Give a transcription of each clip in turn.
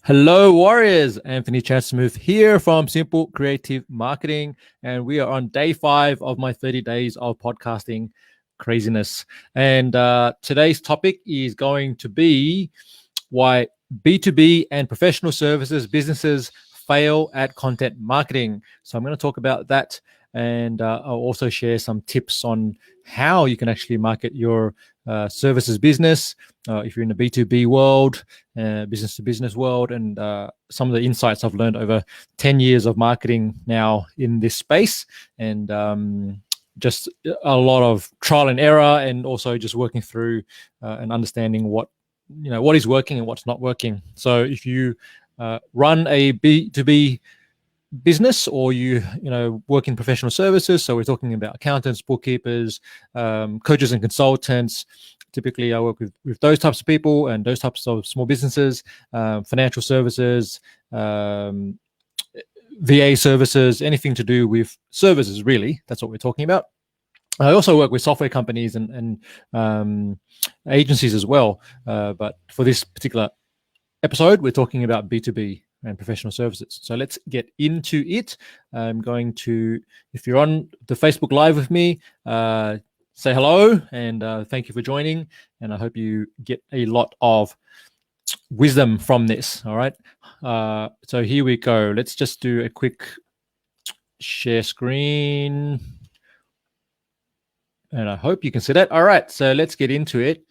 Hello, warriors. Anthony Chansmooth here from Simple Creative Marketing, and we are on day 5 of my 30 days of podcasting craziness. And today's topic is going to be why B2B and professional services businesses fail at content marketing. So I'm going to talk about that, and I'll also share some tips on how you can actually market your services business if you're in the B2B world, business to business world, and some of the insights I've learned over 10 years of marketing now in this space, and just a lot of trial and error, and also just working through and understanding what is working and what's not working. So if you run a B2B business, or you work in professional services, so we're talking about accountants, bookkeepers, coaches and consultants. Typically I work with those types of people and those types of small businesses, financial services, VA services, anything to do with services, really. That's what we're talking about. I also work with software companies and agencies as well, but for this particular episode we're talking about B2B and professional services. So let's get into it. I'm going to, if you're on the Facebook Live with me, say hello, and thank you for joining. And I hope you get a lot of wisdom from this. All right. So here we go. Let's just do a quick share screen. And I hope you can see that. All right. So let's get into it.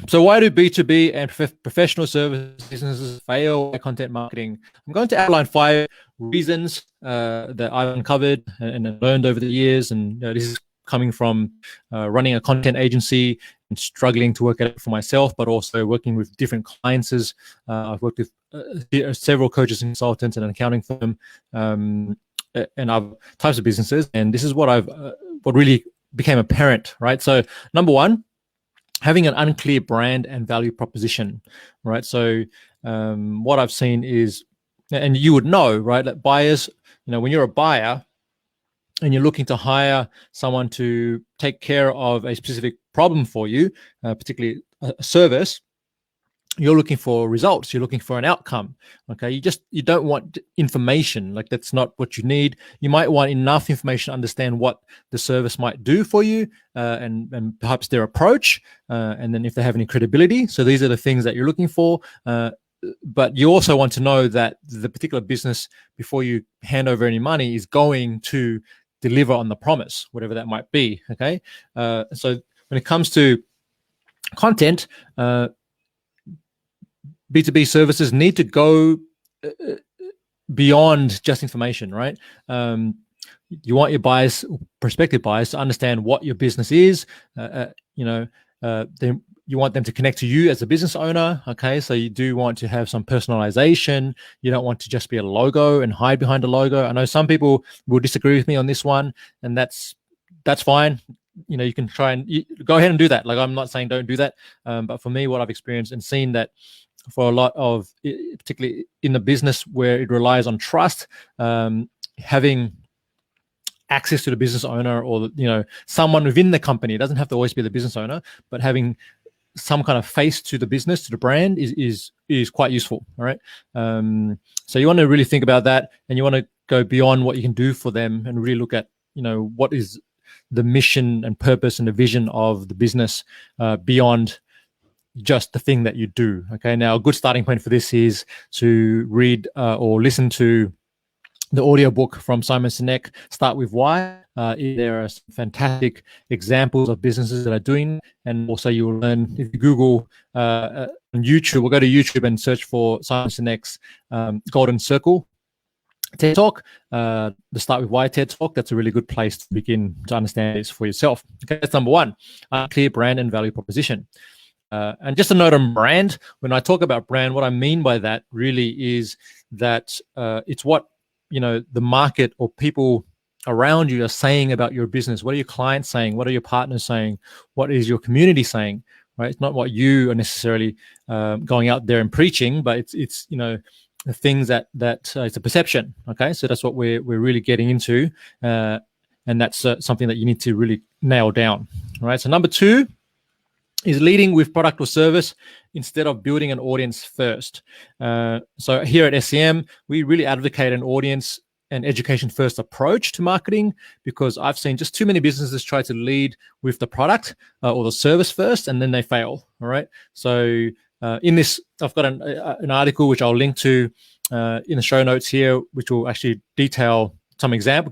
So why do B2B and professional service businesses fail at content marketing? I'm going to outline 5 reasons that I've uncovered and learned over the years. And this is coming from running a content agency and struggling to work it out for myself, but also working with different clients. I've worked with several coaches and consultants and an accounting firm and other types of businesses. And this is what really became apparent, right? So number 1, having an unclear brand and value proposition, right? So what I've seen is, and you would know, right, that buyers, when you're a buyer and you're looking to hire someone to take care of a specific problem for you, particularly a service, you're looking for results. You're looking for an outcome. Okay. You don't want information. Like, that's not what you need. You might want enough information to understand what the service might do for you, and perhaps their approach, and then if they have any credibility. So these are the things that you're looking for. But you also want to know that the particular business, before you hand over any money, is going to deliver on the promise, whatever that might be. Okay. So when it comes to content, B2B services need to go beyond just information, right? You want your buyers, prospective buyers, to understand what your business is. Then you want them to connect to you as a business owner. Okay, so you do want to have some personalization. You don't want to just be a logo and hide behind a logo. I know some people will disagree with me on this one, and that's fine. You can try and go ahead and do that. Like, I'm not saying don't do that, but for me, what I've experienced and seen, that for a lot of, particularly in the business where it relies on trust, having access to the business owner, or someone within the company, it doesn't have to always be the business owner, but having some kind of face to the business, to the brand, is quite useful. All right. So you want to really think about that, and you want to go beyond what you can do for them, and really look at what is the mission and purpose and the vision of the business, beyond just the thing that you do. Okay. Now, a good starting point for this is to read or listen to the audiobook from Simon Sinek, Start With Why. There are some fantastic examples of businesses that are doing, and also you will learn, if you Google on YouTube, we'll go to YouTube and search for Simon Sinek's Golden Circle TED Talk, the Start With Why TED Talk. That's a really good place to begin to understand this for yourself. Okay, that's number 1, clear brand and value proposition. And just a note on brand. When I talk about brand, what I mean by that really is that it's what the market or people around you are saying about your business. What are your clients saying? What are your partners saying? What is your community saying? Right? It's not what you are necessarily going out there and preaching, but it's the things that it's a perception. Okay, so that's what we're really getting into, and that's something that you need to really nail down. All right. So number 2 is leading with product or service instead of building an audience first. So here at SEM, we really advocate an audience and education first approach to marketing, because I've seen just too many businesses try to lead with the product or the service first, and then they fail. All right. So in this, I've got an article which I'll link to in the show notes here, which will actually detail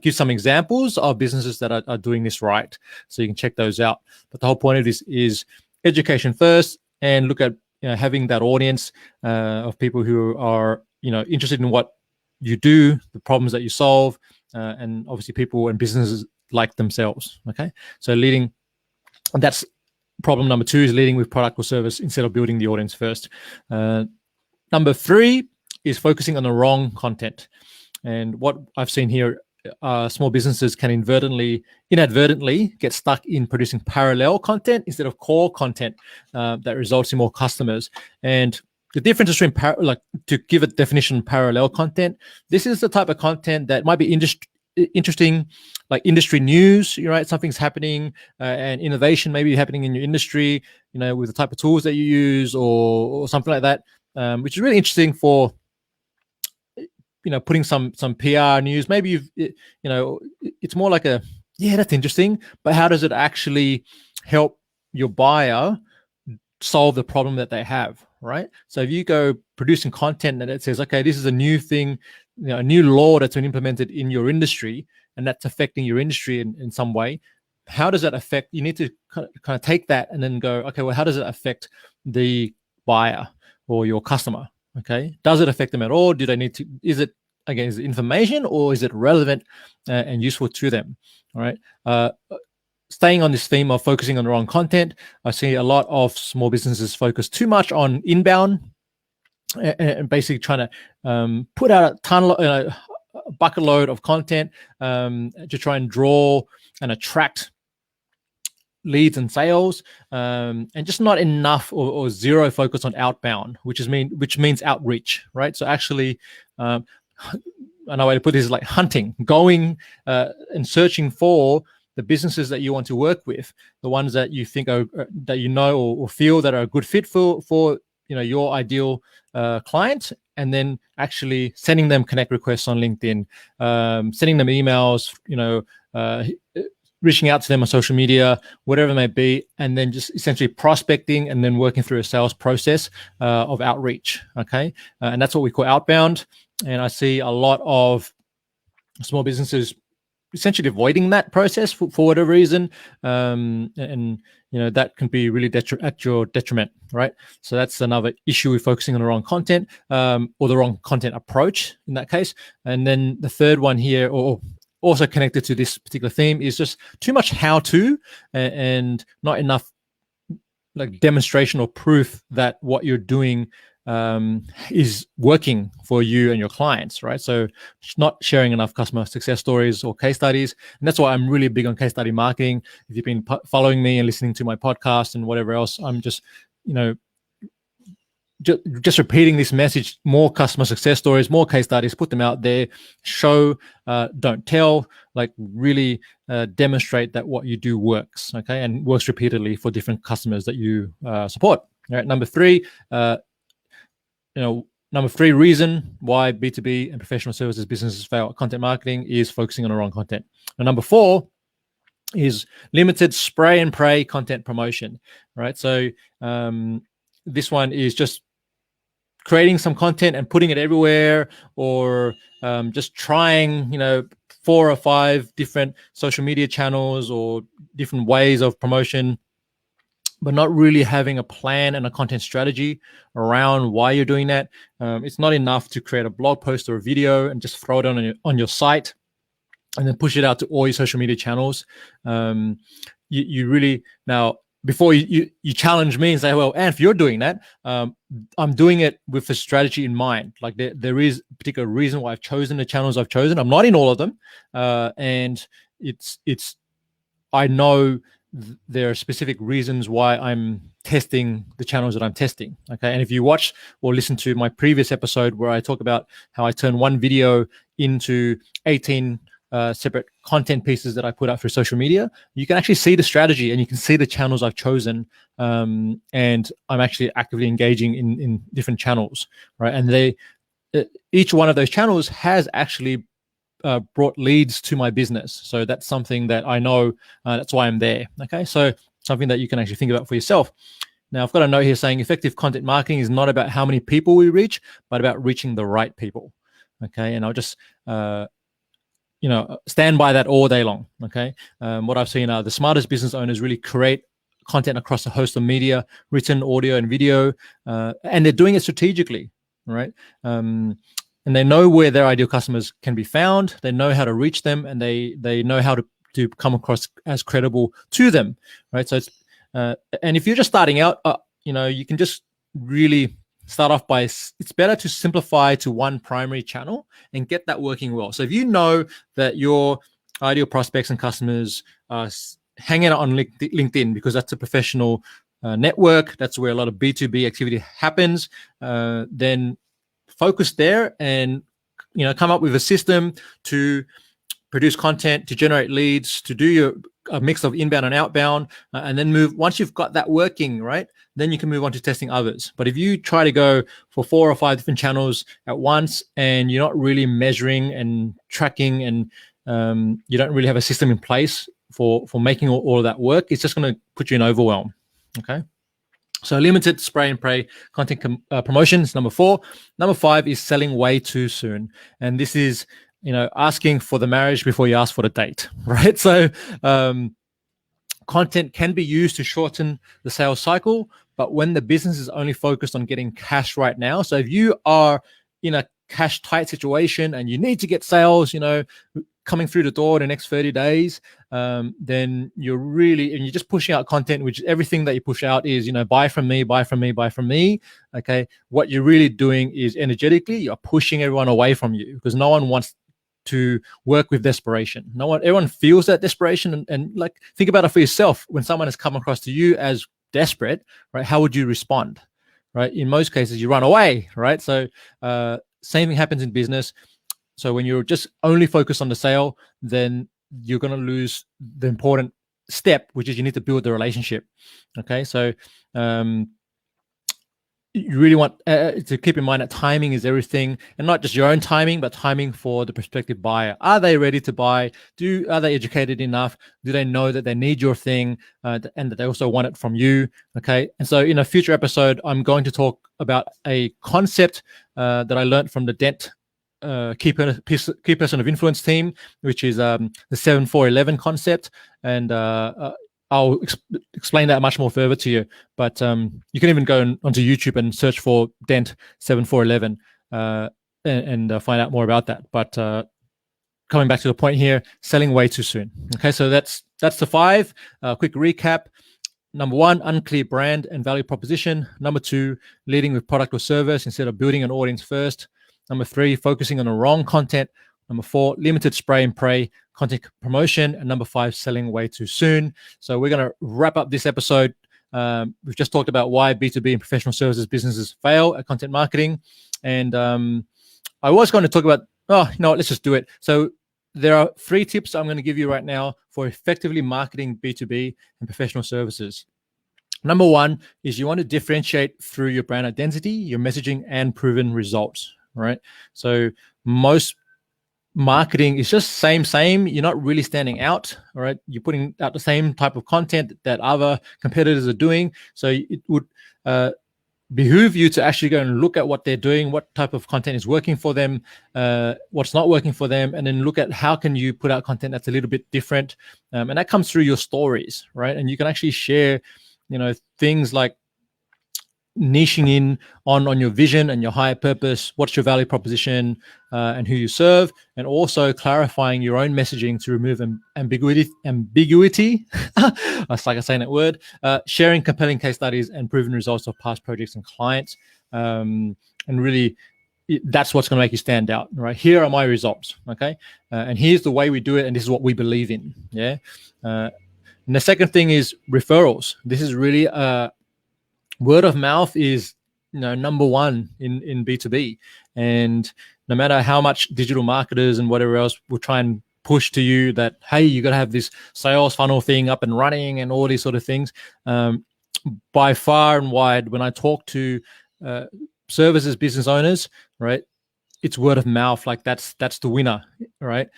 give some examples of businesses that are doing this right. So you can check those out. But the whole point of this is education first, and look at having that audience of people who are interested in what you do, the problems that you solve, and obviously people and businesses like themselves. Okay, so that's problem number 2, is leading with product or service instead of building the audience first. Number 3 is focusing on the wrong content. And what I've seen here, small businesses can inadvertently get stuck in producing parallel content instead of core content that results in more customers. And the difference between to give a definition of parallel content, this is the type of content that might be interesting, like industry news, right? Something's happening and innovation maybe happening in your industry, with the type of tools that you use or something like that, which is really interesting for putting some PR news. Maybe it's more like that's interesting, but how does it actually help your buyer solve the problem that they have, right? So if you go producing content that it says, okay, this is a new thing, a new law that's been implemented in your industry, and that's affecting your industry in some way, how does that affect? You need to kind of take that and then go, okay, well, how does it affect the buyer or your customer? Okay, does it affect them at all? Do they need to? Is it information, or is it relevant and useful to them? All right. Staying on this theme of focusing on the wrong content, I see a lot of small businesses focus too much on inbound and basically trying to put out a bucket load of content to try and draw and attract leads and sales, and just not enough or zero focus on outbound, which means outreach, right? So actually, another way to put this is like hunting, going and searching for the businesses that you want to work with, the ones that you think are that or feel that are a good fit for your ideal client, and then actually sending them connect requests on LinkedIn, sending them emails, reaching out to them on social media, whatever it may be, and then just essentially prospecting and then working through a sales process of outreach. Okay, and that's what we call outbound. And I see a lot of small businesses essentially avoiding that process for whatever reason, and that can be really at your detriment, right? So that's another issue with focusing on the wrong content, or the wrong content approach in that case. And then the third one here, or also connected to this particular theme, is just too much how-to and not enough like demonstration or proof that what you're doing is working for you and your clients, right? So not sharing enough customer success stories or case studies. And that's why I'm really big on case study marketing. If you've been following me and listening to my podcast and whatever else, I'm just, just repeating this message: more customer success stories, more case studies, put them out there, show, don't tell, like really demonstrate that what you do works, okay, and works repeatedly for different customers that you support. All right, number 3, number 3 reason why B2B and professional services businesses fail at content marketing is focusing on the wrong content. And number 4 is limited spray and pray content promotion, right? So this one is just creating some content and putting it everywhere, or just trying, 4 or 5 different social media channels or different ways of promotion, but not really having a plan and a content strategy around why you're doing that. It's not enough to create a blog post or a video and just throw it on your site and then push it out to all your social media channels. You really, now, before you challenge me and say, well, and if you're doing that, I'm doing it with a strategy in mind. Like there is a particular reason why I've chosen the channels I've chosen. I'm not in all of them. And I know there are specific reasons why I'm testing the channels that I'm testing. Okay. And if you watch or listen to my previous episode where I talk about how I turn one video into 18 separate content pieces that I put out through social media, you can actually see the strategy and you can see the channels I've chosen. And I'm actually actively engaging in different channels, right? And each one of those channels has actually brought leads to my business. So that's something that I know, that's why I'm there. Okay, so something that you can actually think about for yourself. Now, I've got a note here saying effective content marketing is not about how many people we reach, but about reaching the right people. Okay, and I'll just stand by that all day long. Okay, what I've seen are the smartest business owners really create content across a host of media, written, audio, and video, and they're doing it strategically, right? And they know where their ideal customers can be found. They know how to reach them, and they know how to come across as credible to them, right? So it's and if you're just starting out, you can just really start off by, it's better to simplify to one primary channel and get that working well. So if you know that your ideal prospects and customers are hanging out on LinkedIn because that's a professional network, that's where a lot of B2B activity happens, then focus there and come up with a system to produce content, to generate leads, to do a mix of inbound and outbound, and then move. Once you've got that working, right, then you can move on to testing others. But if you try to go for 4 or 5 different channels at once and you're not really measuring and tracking, and you don't really have a system in place for making all of that work, it's just going to put you in overwhelm. Okay. So limited spray and pray content promotions, number 4. Number 5 is selling way too soon. And this is, asking for the marriage before you ask for the date, right? So content can be used to shorten the sales cycle, but when the business is only focused on getting cash right now. So if you are in a cash tight situation and you need to get sales, coming through the door in the next 30 days, then you're just pushing out content, which everything that you push out is, buy from me, buy from me, buy from me. Okay. What you're really doing is energetically, you're pushing everyone away from you because no one wants to work with desperation. Everyone feels that desperation. And like, think about it for yourself. When someone has come across to you as desperate, right? How would you respond? Right. In most cases, you run away, right? So, same thing happens in business. So when you're just only focused on the sale, then you're going to lose the important step, which is you need to build the relationship. Okay. So, you really want to keep in mind that timing is everything, and not just your own timing, but timing for the prospective buyer. Are they ready to buy? Are they educated enough? Do they know that they need your thing and that they also want it from you? Okay. And so in a future episode, I'm going to talk about a concept that I learned from the Dent key person of influence team, which is the 7-4-11 concept. And I'll explain that much more further to you, but you can even go onto YouTube and search for Dent 7-4-11 and find out more about that. But coming back to the point here, selling way too soon. Okay, so that's the 5. Quick recap. Number 1, unclear brand and value proposition. Number 2, leading with product or service instead of building an audience first. Number 3, focusing on the wrong content. Number 4, limited spray and pray content promotion. And number 5, selling way too soon. So we're going to wrap up this episode. We've just talked about why B2B and professional services businesses fail at content marketing. And I was going to talk about, let's just do it. So there are 3 tips I'm going to give you right now for effectively marketing B2B and professional services. Number 1 is you want to differentiate through your brand identity, your messaging, and proven results, right? So most marketing is just same. You're not really standing out, all right? You're putting out the same type of content that other competitors are doing. So it would behoove you to actually go and look at what they're doing, what type of content is working for them, what's not working for them, and then look at how can you put out content that's a little bit different. And that comes through your stories, right? And you can actually share, things like niching in on your vision and your higher purpose, what's your value proposition, and who you serve, and also clarifying your own messaging to remove ambiguity. I suck at saying that word. Sharing compelling case studies and proven results of past projects and clients, and really that's what's going to make you stand out, right? Here are my results, okay, and here's the way we do it, and this is what we believe in. Yeah. And the second thing is referrals. This is really word of mouth is number 1 in B2B, and no matter how much digital marketers and whatever else will try and push to you that, hey, you got to have this sales funnel thing up and running and all these sort of things. By far and wide, when I talk to services business owners, right, it's word of mouth. Like that's the winner, right?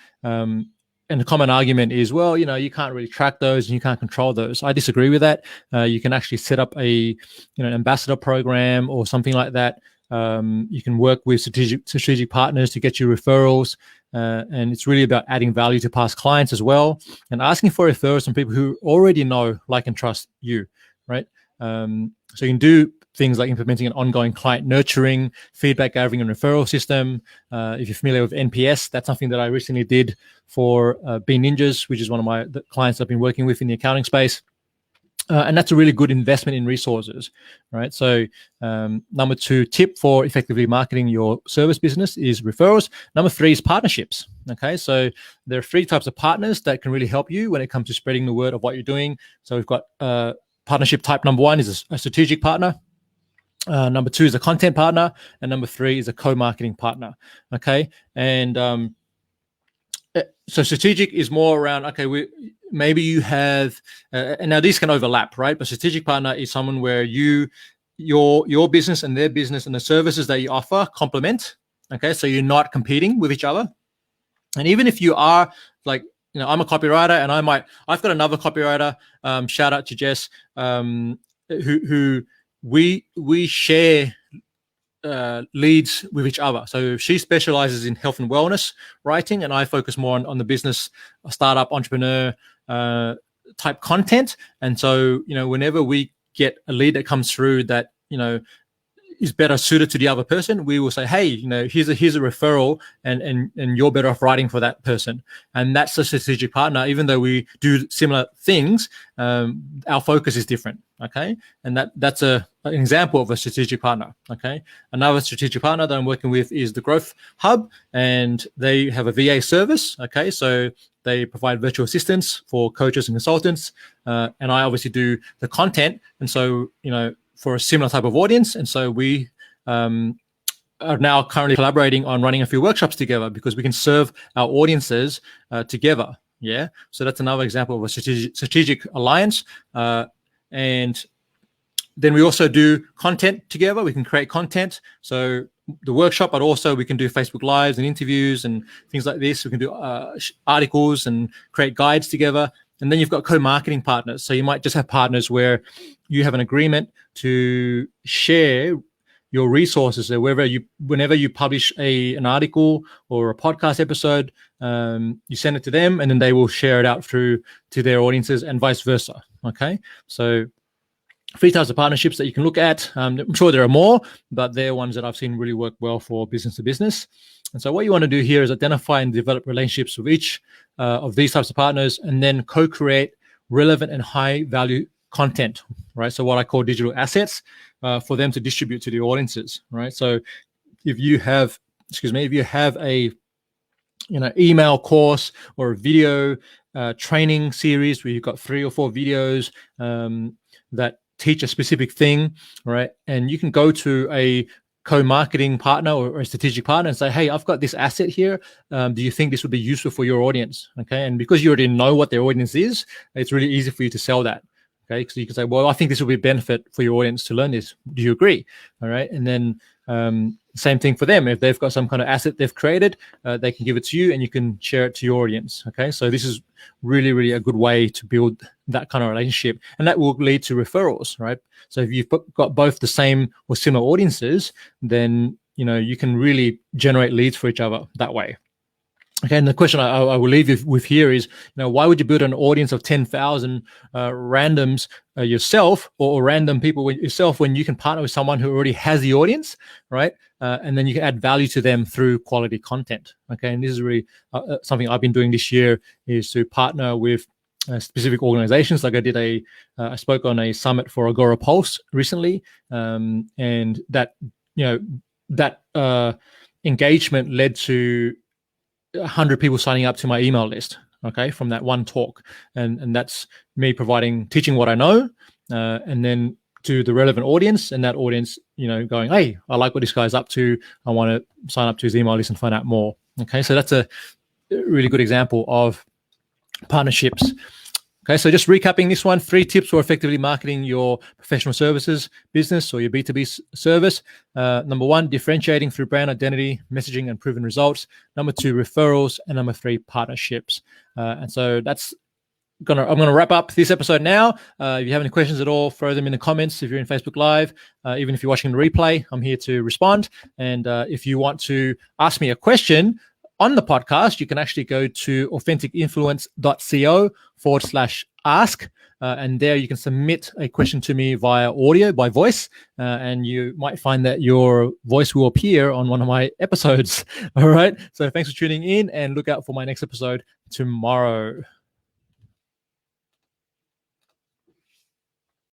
And the common argument is, well, you can't really track those and you can't control those. I disagree with that. You can actually set up an ambassador program or something like that. You can work with strategic partners to get you referrals. And it's really about adding value to past clients as well, and asking for referrals from people who already know, like, and trust you, right? So you can do things like implementing an ongoing client nurturing, feedback gathering, and referral system. If you're familiar with NPS, that's something that I recently did for B Ninjas, which is one of the clients I've been working with in the accounting space. And that's a really good investment in resources, right? So number 2 tip for effectively marketing your service business is referrals. Number 3 is partnerships. Okay, so there are 3 types of partners that can really help you when it comes to spreading the word of what you're doing. So we've got partnership type number 1 is a strategic partner. Number 2 is a content partner, and number 3 is a co-marketing partner. Okay, and so strategic is more around, okay, maybe you have, and now these can overlap, right? But strategic partner is someone where your business and their business and the services that you offer complement. Okay, so you're not competing with each other. And even if you are, like, I'm a copywriter, and I've got another copywriter. Shout out to Jess, who we share leads with each other. So she specializes in health and wellness writing, and I focus more on the business, startup, entrepreneur type content. And so, whenever we get a lead that comes through that, is better suited to the other person, we will say, hey, here's a referral, and you're better off writing for that person. And that's a strategic partner. Even though we do similar things, our focus is different. Okay, and that's an example of a strategic partner. Okay, another strategic partner that I'm working with is the Growth Hub, and they have a VA service. Okay, so they provide virtual assistants for coaches and consultants, and I obviously do the content, and so for a similar type of audience. And so we are now currently collaborating on running a few workshops together, because we can serve our audiences together. Yeah, so that's another example of a strategic alliance. And then we also do content together. We can create content. So the workshop, but also we can do Facebook Lives and interviews and things like this. We can do articles and create guides together. And then you've got co-marketing partners. So you might just have partners where you have an agreement to share your resources. So whenever you publish an article or a podcast episode, you send it to them, and then they will share it out to their audiences, and vice versa. Okay, so 3 types of partnerships that you can look at. I'm sure there are more, but they're ones that I've seen really work well for business to business. And so what you want to do here is identify and develop relationships with each of these types of partners, and then co-create relevant and high value content, right? So what I call digital assets for them to distribute to the audiences, right? So if you have a email course or a video training series where you've got 3 or 4 videos that teach a specific thing, right? And you can go to a co-marketing partner or a strategic partner and say, hey, I've got this asset here. Do you think this would be useful for your audience? Okay. And because you already know what their audience is, it's really easy for you to sell that. Okay. So you can say, well, I think this will be a benefit for your audience to learn this. Do you agree? All right. And then same thing for them. If they've got some kind of asset they've created, they can give it to you, and you can share it to your audience. Okay. So this is really, really a good way to build that kind of relationship, and that will lead to referrals, right? So if you've got both the same or similar audiences, then you can really generate leads for each other that way. Okay, and the question I will leave you with here is, why would you build an audience of 10,000 randoms yourself, or random people yourself, when you can partner with someone who already has the audience, right? And then you can add value to them through quality content. Okay, and this is really something I've been doing this year, is to partner with specific organizations. Like I spoke on a summit for Agora Pulse recently, and that engagement led to 100 people signing up to my email list, okay, from that one talk. And that's me teaching what I know, and then to the relevant audience, and that audience, going, hey, I like what this guy's up to. I want to sign up to his email list and find out more. Okay, so that's really good example of partnerships. Okay, so just recapping this one, 3 tips for effectively marketing your professional services business or your B2B service. Number 1, differentiating through brand identity, messaging, and proven results. Number 2, referrals. And number 3, partnerships. And so I'm gonna wrap up this episode now. If you have any questions at all, throw them in the comments. If you're in Facebook Live, even if you're watching the replay, I'm here to respond. And if you want to ask me a question on the podcast, you can actually go to authenticinfluence.co/ask. And there you can submit a question to me via audio, by voice, and you might find that your voice will appear on one of my episodes. All right. So thanks for tuning in, and look out for my next episode tomorrow.